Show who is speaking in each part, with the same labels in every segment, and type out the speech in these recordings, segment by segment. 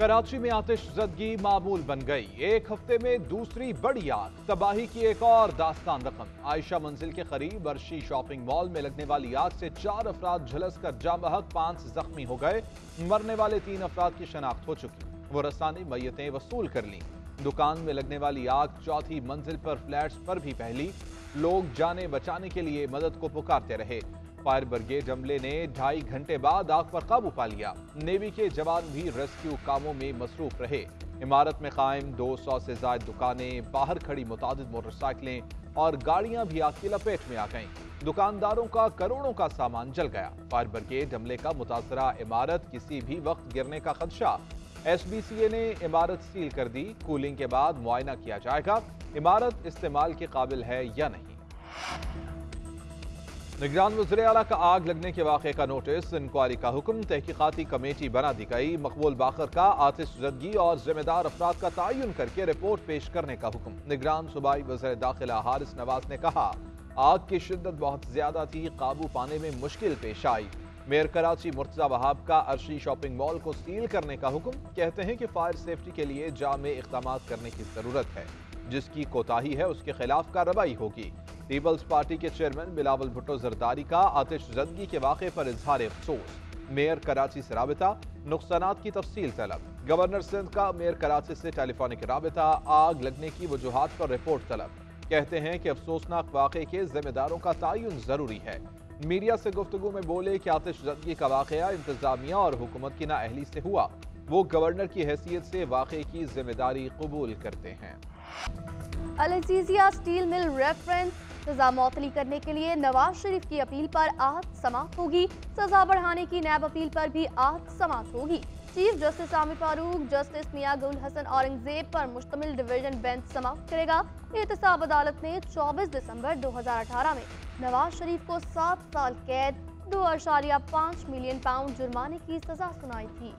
Speaker 1: कराची में आतिश ज़दगी मामूल बन गई। एक हफ्ते में दूसरी बड़ी आग, तबाही की एक और दास्तान रकम। आयशा मंजिल के करीब अर्शी शॉपिंग मॉल में लगने वाली आग से 4 अफराद झुलस कर जाँ बहक, 5 जख्मी हो गए। मरने वाले 3 अफराद की शनाख्त हो चुकी। वरसा ने मय्यतें वसूल कर लीं। दुकान में लगने वाली आग 4थी मंजिल पर फ्लैट्स पर भी फैली। लोग जाने बचाने के लिए मदद को पुकारते रहे। फायर ब्रिगेड अमले ने 2.5 घंटे बाद आग पर काबू पा लिया। नेवी के जवान भी रेस्क्यू कामों में मसरूफ रहे। इमारत में कायम 200 से ज्यादा दुकानें, बाहर खड़ी मुतादिद मोटरसाइकिलें और गाड़ियां भी आग की लपेट में आ गईं। दुकानदारों का करोड़ों का सामान जल गया। फायर ब्रिगेड अमले का मुतासरा इमारत किसी भी वक्त गिरने का खदशा। SBCA ने इमारत सील कर दी। कूलिंग के बाद मुआयना किया जाएगा इमारत इस्तेमाल के काबिल है या नहीं। निगरान वज़ीर आला का आग लगने के वाक़े का नोटिस, इंक्वायरी का हुक्म, तहकीकाती कमेटी बना दी गई। मकबूल बाकर का आतिश ज़दगी और जिम्मेदार अफराद का तयन करके रिपोर्ट पेश करने का हुक्म। निगरान सूबाई वज़ीर दाखिला हारिस नवाज ने कहा, आग की शिद्दत बहुत ज्यादा थी, काबू पाने में मुश्किल पेश आई। मेयर कराची मुर्तज़ा वहाब का अर्शी शॉपिंग मॉल को सील करने का हुक्म। कहते हैं कि फायर सेफ्टी के लिए जामे इक़दाम करने की जरूरत है। जिसकी कोताही है उसके खिलाफ कार्रवाई होगी। पीपल्स पार्टी के चेयरमैन बिलावल भुट्टो जरदारी का आतिश ज़दगी के वाक़े पर इजहार अफसोस। मेयर कराची से राबिता, नुकसानात की तफसील तलब। गवर्नर सिंध का मेयर कराची से टेलीफोनिक राबिता, आग लगने की वजूहात पर रिपोर्ट तलब। कहते हैं कि अफसोसनाक वाक़े के जिम्मेदारों का तयन जरूरी है। मीडिया से गुफ्तगू में बोले कि आतिश ज़दगी का वाक़या इंतजामिया और हुकूमत की नाअहली से हुआ। वो गवर्नर की हैसियत से वाक़े की जिम्मेदारी कबूल करते हैं।
Speaker 2: अल अज़ीज़िया स्टील मिल रेफरेंस सजा मुअत्तली करने के लिए नवाज शरीफ की अपील पर आहद समाअत होगी। सजा बढ़ाने की नैब अपील पर भी आहद समाअत होगी। Chief justice Aamir Farooq justice Mian Gul Hassan Aurangzeb पर मुश्तमिल डिवीजन बेंच समाअत करेगा। एहतसाब अदालत ने 24 दिसंबर 2018 में नवाज शरीफ को 7 साल कैद, 2.5 मिलियन पाउंड जुर्माने की सजा सुनाई थी।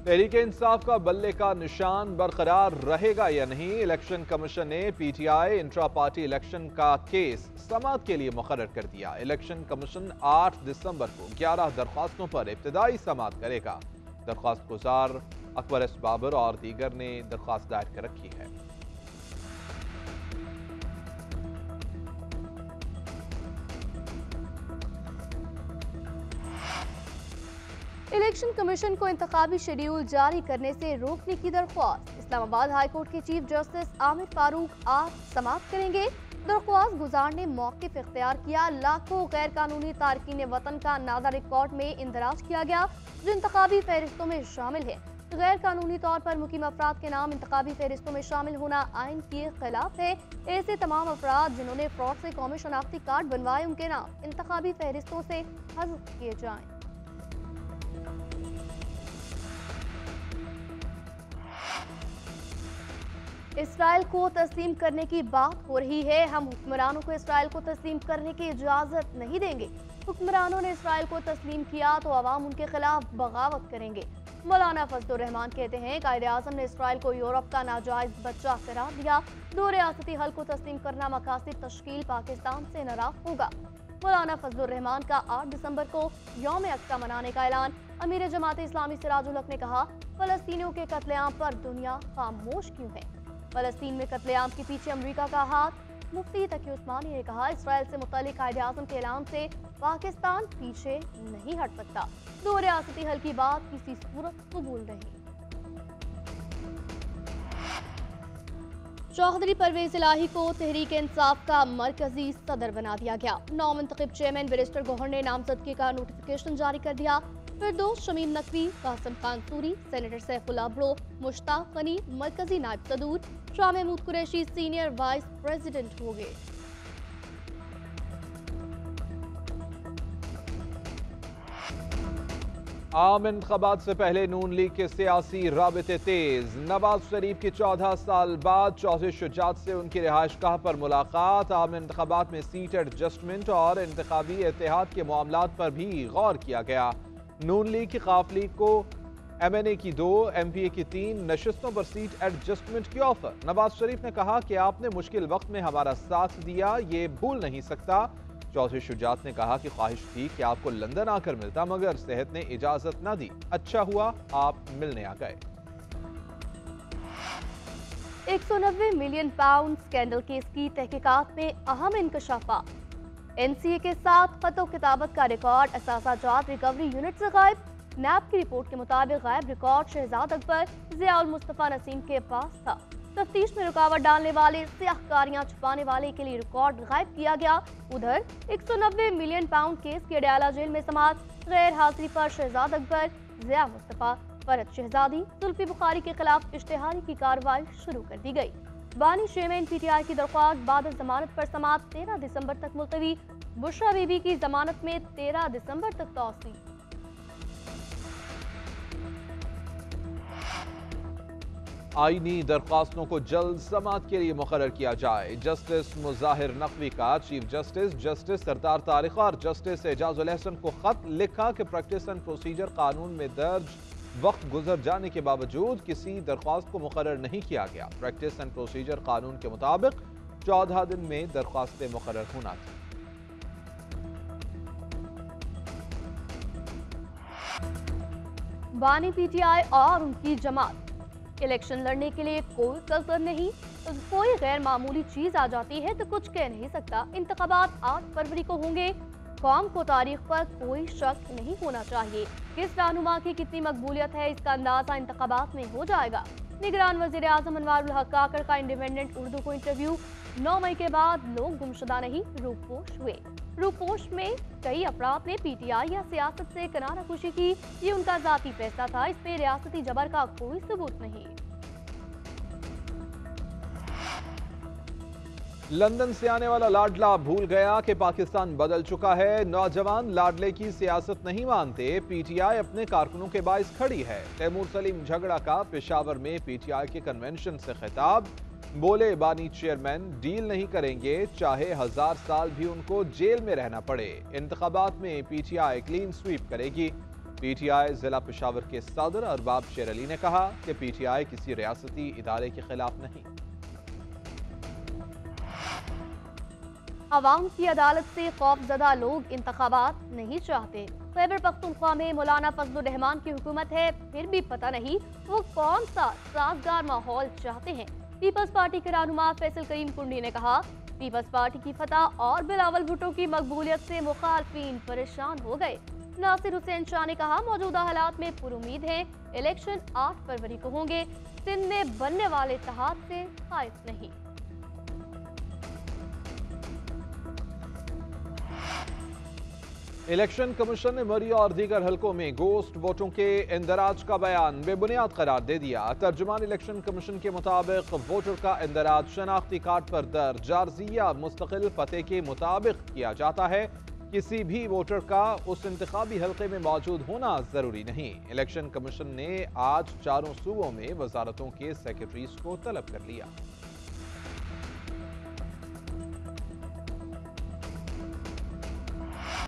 Speaker 1: तहरीक इंसाफ का बल्ले का निशान बरकरार रहेगा या नहीं। इलेक्शन कमीशन ने PTI इंट्रा पार्टी इलेक्शन का केस समाअत के लिए मुकर्रर कर दिया। इलेक्शन कमीशन 8 दिसंबर को 11 दरख्वास्तों पर इब्तिदाई समाअत करेगा। दरख्वास्त गुजार अकबर एस बाबर और दीगर ने दरख्वास्त दायर कर रखी है।
Speaker 2: इलेक्शन कमीशन को इंतखाबी शेड्यूल जारी करने से रोकने की दरख्वास्त। इस्लामाबाद हाई कोर्ट के चीफ जस्टिस आमिर फारूक आज समाअत करेंगे। दरख्वास्त गुजार ने मौक़िफ़ इख्तियार किया। लाखों गैर कानूनी तारकीन वतन का नादा रिकॉर्ड में इंदराज किया गया जो इंतखाबी फहरिस्तों में शामिल है। गैर कानूनी तौर पर मुकीम अफराद के नाम इंतखाबी फहरिस्तों में शामिल होना आइन के खिलाफ है। ऐसे तमाम अफराद जिन्होंने फ्रॉड से कौमी शनाख्ती कार्ड बनवाए उनके नाम इंतखाबी फहरिस्तों से हज़्फ किए जाएं। इसराइल को तस्लीम करने की बात हो रही है। हम हुक्मरानों को इसराइल को तस्लीम करने की इजाज़त नहीं देंगे। हुक्मरानों ने इसराइल को तस्लीम किया तो अवाम उनके खिलाफ बगावत करेंगे। मौलाना फजलुर रहमान कहते हैं कायदे आज़म ने इसराइल को यूरोप का नाजायज बच्चा करार दिया। 2 रियासती हल को तस्लीम करना मकासद तश्कील पाकिस्तान से नाराज़ होगा। मौलाना फजलुर रहमान का 8 दिसंबर को यौम अक्सा मनाने का ऐलान। अमीर जमात इस्लामी सिराजुल हक ने कहा, फलस्तीनियों के कत्लेआम पर दुनिया खामोश क्यों है। फलस्तीन में कत्लेआम के पीछे अमेरिका का हाथ। मुफ्ती तकी उस्मानी ने कहा, इसराइल से मुतालिक कायदे आज़म के ऐलान से पाकिस्तान पीछे नहीं हट सकता। 2 रियासती हल की बात किसी सूरत कबूल नहीं। चौधरी परवेज इलाही को तहरीक इंसाफ का मरकजी सदर बना दिया गया। नौमुंतखब चेयरमैन बैरिस्टर गौहर ने नामजदगी का नोटिफिकेशन जारी कर दिया। फिरदौस शमीम नकवी, कासिम खान सूरी, सेनेटर सैफुल्लाह बड़ो, मुश्ताक गनी मरकजी नायब सदूर, Shah Mahmood Qureshi senior vice president हो गए।
Speaker 1: आम इंतखाबात से पहले नून लीग के सियासी राबिते तेज। नवाज शरीफ की 14 साल बाद चौधरी शुजात से उनकी रिहाइशगाह पर मुलाकात। आम इंतखाबात में सीट एडजस्टमेंट और इंतखाबी इत्तेहाद के मामलात पर भी गौर किया गया। नून लीग की काफ लीग को MNA की 2, MPA की 3 नशिस्तों पर सीट एडजस्टमेंट की ऑफर। नवाज शरीफ ने कहा कि आपने मुश्किल वक्त में हमारा साथ दिया, ये भूल नहीं सकता। चौधरी शुजात ने कहा कि ख्वाहिश थी कि आपको लंदन आकर मिलता, मगर सेहत ने इजाजत न दी। अच्छा हुआ आप मिलने आ गए।
Speaker 2: 190 मिलियन पाउंड स्कैंडल केस की तहकीकात में अहम इंकशाफात। एनसीए के साथ खतो किताबत का रिकॉर्ड असासाजात रिकवरी यूनिट से गायब। नैब की रिपोर्ट के मुताबिक गायब रिकॉर्ड शहजाद अकबर ज़ियाउल मुस्तफ़ा नसीम के पास था। तफ्तीश में रुकावट डालने वाले, सियाहकारियां छुपाने वाले के लिए रिकॉर्ड गायब किया गया। उधर 190 मिलियन पाउंड केस की अडयाला जेल में समाअत। गैर हाजिरी पर शहजाद अकबर, ज़िया मुस्तफ़ा, फरद शहजादी, जुल्फी बुखारी के खिलाफ इश्तेहारी की कार्रवाई शुरू कर दी गई। बानी शेमेन पीटीआई की दरख्वास्त बाद जमानत पर समाअत 13 दिसंबर तक मुलतवी। बुशरा बीबी की जमानत में 13 दिसंबर तक तौसील।
Speaker 1: आईनी दरख्वास्तों को जल्द समाअत के लिए मुकर्रर किया जाए। जस्टिस मुजाहिर नकवी का चीफ जस्टिस जस्टिस सरदार तारिक और जस्टिस एजाजुल एहसन को खत लिखा कि प्रैक्टिस एंड प्रोसीजर कानून में दर्ज वक्त गुजर जाने के बावजूद किसी दरख्वास्त को मुकर्रर नहीं किया गया। प्रैक्टिस एंड प्रोसीजर कानून के मुताबिक 14 दिन में दरख्वास्तें मुकर्रर होना थी।
Speaker 2: बानी पीटीआई और उनकी जमात, इलेक्शन लड़ने के लिए कोई कसर नहीं। कोई गैर मामूली चीज आ जाती है तो कुछ कह नहीं सकता। इंतखाबात 8 फरवरी को होंगे। कौम को तारीख पर कोई शक नहीं होना चाहिए। किस रहनुमा की कितनी मकबूलियत है इसका अंदाजा इंतखाबात में हो जाएगा। निगरान वजीर आजम अनवारुल हक काकड़ का इंडिपेंडेंट उर्दू को इंटरव्यू। 9 मई के बाद लोग गुमशुदा नहीं, रूपोश हुए। रूपोश में कई अफराद ने पीटीआई या सियासत से किनारा कुशी की। ये उनका जाती फैसला था, इसमें रियासती जबर का कोई सबूत नहीं।
Speaker 1: लंदन से आने वाला लाडला भूल गया कि पाकिस्तान बदल चुका है। नौजवान लाडले की सियासत नहीं मानते, पीटीआई अपने कारकुनों के बाइस खड़ी है। तैमूर सलीम झगड़ा का पेशावर में पीटीआई के कन्वेंशन से खिताब। बोले बानी चेयरमैन डील नहीं करेंगे चाहे 1000 साल भी उनको जेल में रहना पड़े। इंतखाबात में पीटीआई क्लीन स्वीप करेगी। पीटीआई जिला पेशावर के सदर अरबाब शेर अली ने कहा कि पीटीआई किसी रियासती इदारे के खिलाफ नहीं।
Speaker 2: अवाम की अदालत से खौफजदा लोग इंतखाबात नहीं चाहते। खैबर पख्तूनख्वा में मौलाना फजलुर रहमान की हुकूमत है, फिर भी पता नहीं वो कौन सा साजगार माहौल चाहते हैं। पीपल्स पार्टी के रहनुमा फैसल करीम कुंडी ने कहा, पीपल्स पार्टी की फतह और बिलावल भुट्टो की मकबूलियत से मुखालफिन परेशान हो गए। नासिर हुसैन शाह ने कहा, मौजूदा हालात में पुरुमीद है, इलेक्शन 8 फरवरी को होंगे। सिंध में बनने वाले इत्तेहाद से खाइफ नहीं।
Speaker 1: इलेक्शन कमीशन ने मरी और दीगर हलकों में गोस्ट वोटों के इंदराज का बयान बेबुनियाद करार दे दिया। तर्जुमान इलेक्शन कमीशन के मुताबिक वोटर का इंदराज शनाख्ती कार्ड पर दर्ज आर्जी या मुस्तकिल पते के मुताबिक किया जाता है। किसी भी वोटर का उस इंतखाबी हलके में मौजूद होना जरूरी नहीं। इलेक्शन कमीशन ने आज चारों सूबों में वजारतों के सेक्रेटरीज को तलब कर लिया।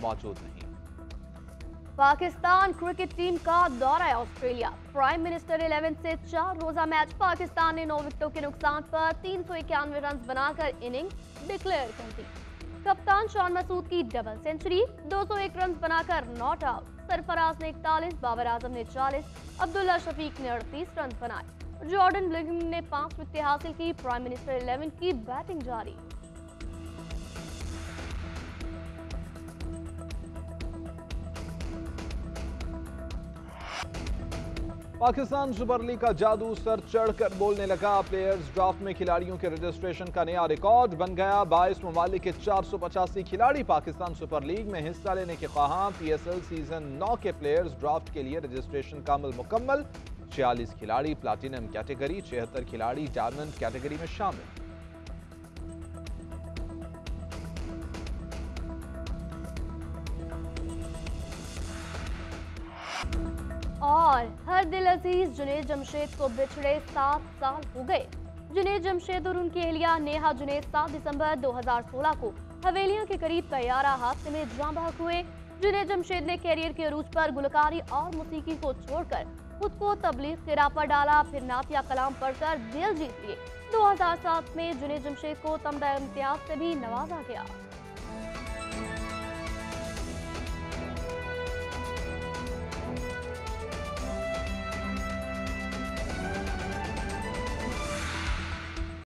Speaker 1: मौजूद नहीं।
Speaker 2: पाकिस्तान क्रिकेट टीम का दौरा है ऑस्ट्रेलिया। प्राइम मिनिस्टर 11 से 4 रोजा मैच। पाकिस्तान ने 9 विकेटों के नुकसान पर 391 रन बनाकर इनिंग डिक्लेयर कर दी। कप्तान शॉन मसूद की डबल सेंचुरी, 201 रन बनाकर नॉट आउट। सरफराज ने 41, बाबर आजम ने 40, अब्दुल्ला शफीक ने 38 रन बनाए। जॉर्डन ब्लिंगम ने 5 विकेटें हासिल की। प्राइम मिनिस्टर 11 की बैटिंग जारी।
Speaker 1: पाकिस्तान सुपर लीग का जादू सर चढ़कर बोलने लगा। प्लेयर्स ड्राफ्ट में खिलाड़ियों के रजिस्ट्रेशन का नया रिकॉर्ड बन गया। 22 ममालिक के 485 खिलाड़ी पाकिस्तान सुपर लीग में हिस्सा लेने के ख्वाहां। PSL सीजन 9 के प्लेयर्स ड्राफ्ट के लिए रजिस्ट्रेशन का अमल मुकम्मल। 46 खिलाड़ी प्लाटिनम कैटेगरी, 76 खिलाड़ी डायमंड कैटेगरी में शामिल।
Speaker 2: और हर दिल अजीज जुनैद जमशेद को बिछड़े 7 साल हो गए। जुनैद जमशेद और उनकी अहलिया नेहा जुनैद 7 दिसंबर 2016 को हवेलियों के करीब तैयारा हादसे में जान बहक हुए। जुनैद जमशेद ने कैरियर के अरूज पर गुलकारी और मौसीकी को छोड़कर खुद को तबलीग के राह पर डाला, फिर नातिया कलाम पढ़कर दिल जीत लिए। 2007 में जुनैद जमशेद को तमगा इम्तियाज से भी नवाजा गया।